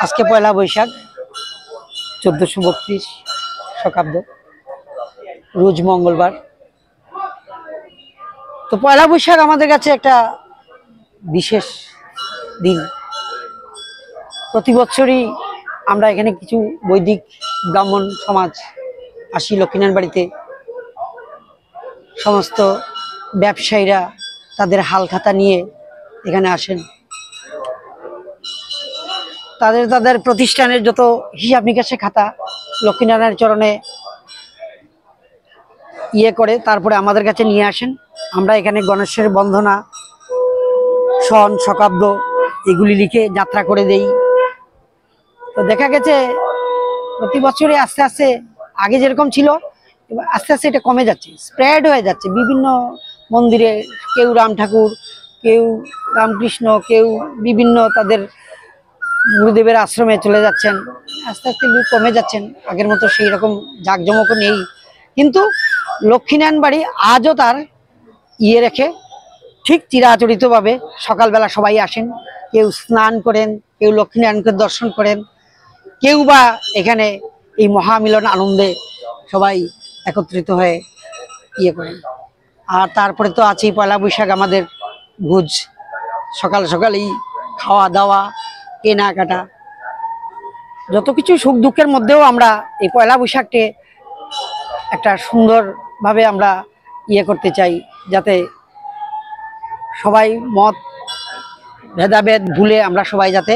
আজকে পয়লা বৈশাখ 1432 শকাব্দ, রোজ মঙ্গলবার। তো পয়লা বৈশাখ আমাদের কাছে একটা বিশেষ দিন। প্রতি বছরই আমরা এখানে কিছু বৈদিক ব্রাহ্মণ সমাজ আসি লক্ষ্মীনারায়ণ বাড়িতে। সমস্ত ব্যবসায়ীরা তাদের হালখাতা নিয়ে এখানে আসেন। তাদের প্রতিষ্ঠানের যত হিসাব নিকাশের খাতা লক্ষ্মীনারায়ণের চরণে করে তারপরে আমাদের কাছে নিয়ে আসেন। আমরা এখানে গণেশের বন্দনা, সন, শকাব্দ এগুলি লিখে যাত্রা করে দেই। তো দেখা গেছে প্রতি বছরে আস্তে আস্তে আগে যেরকম ছিল আস্তে আস্তে এটা কমে যাচ্ছে, স্প্রেড হয়ে যাচ্ছে বিভিন্ন মন্দিরে। কেউ রাম ঠাকুর, কেউ রামকৃষ্ণ, কেউ বিভিন্ন তাদের গুরুদেবের আশ্রমে চলে যাচ্ছেন। আস্তে আস্তে লোক কমে যাচ্ছেন, আগের মতো সেই রকম জাঁকজমকও নেই। কিন্তু লক্ষ্মীনারায়ণ বাড়ি আজও তার রেখে ঠিক চিরাচরিতভাবে সকালবেলা সবাই আসেন। কেউ স্নান করেন, কেউ লক্ষ্মীনারায়ণকে দর্শন করেন, কেউ বা এখানে এই মহামিলন আনন্দে সবাই একত্রিত হয়ে করেন। আর তারপরে তো আছেই পয়লা বৈশাখ আমাদের ভোজ। সকাল সকালেই খাওয়া দাওয়া, কেনাকাটা, যত কিছু সুখ দুঃখের মধ্যেও আমরা এই পয়লা বৈশাখকে একটা সুন্দরভাবে আমরা করতে চাই, যাতে সবাই মত ভেদাভেদ ভুলে আমরা সবাই যাতে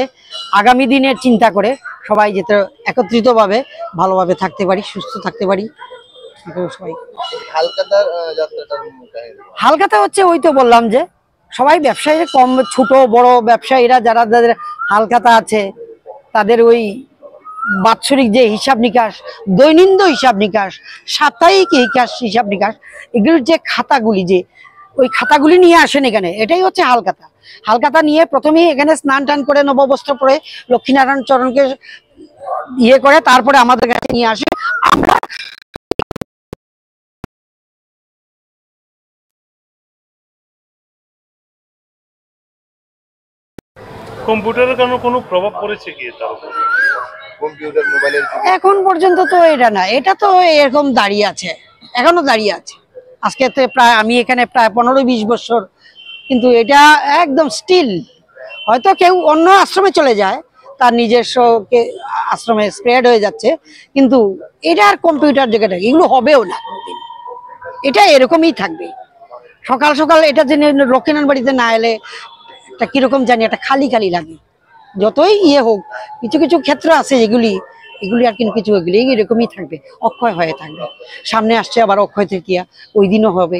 আগামী দিনের চিন্তা করে সবাই যাতে একত্রিতভাবে ভালোভাবে থাকতে পারি, সুস্থ থাকতে পারি। সবাই হালখাতা হচ্ছে ওই তো বললাম যে সবাই ব্যবসায়ী, কম ছোট বড় ব্যবসায়ীরা যারা যাদের হালখাতা আছে তাদের ওই বাৎসরিক যে হিসাব নিকাশ, দৈনন্দিন হিসাব নিকাশ, সাপ্তাহিক হিসাব নিকাশ, এগুলোর যে খাতাগুলি, যে ওই খাতাগুলি নিয়ে আসেন এখানে। এটাই হচ্ছে হালখাতা। হালখাতা নিয়ে প্রথমেই এখানে স্নান টান করে নববস্ত্র পরে লক্ষ্মীনারায়ণ চরণকে করে তারপরে আমাদের কাছে নিয়ে আসে। আমরা কম্পিউটারের কারণে কোনো প্রভাব পড়েছে কি তার উপর? কম্পিউটার মোবাইলের এখন পর্যন্ত তো এটা না, এটা তো এরকম দাঁড়িয়ে আছে, এখনো দাঁড়িয়ে আছে। আজকে তো প্রায় আমি এখানে প্রায় 15-20 বছর, কিন্তু এটা একদম স্টিল। হয়তো কেউ অন্য আশ্রমে চলে যায়, তার নিজস্ব আশ্রমে স্প্রেড হয়ে যাচ্ছে, কিন্তু এটা আর কম্পিউটার জায়গাটা এগুলো হবেও না, এটা এরকমই থাকবে। সকাল সকাল এটা জেনে লক্ষ্মীনারায়ণ বাড়িতে না এলে একটা কিরকম জানি একটা খালি খালি লাগে। যতই হোক, কিছু কিছু ক্ষেত্র আছে এগুলি আর কিন্তু কিছু এগুলি এরকমই থাকবে, অক্ষয় হয়ে থাকবে। সামনে আসছে আবার অক্ষয় তৃতীয়া, ওই দিনও হবে।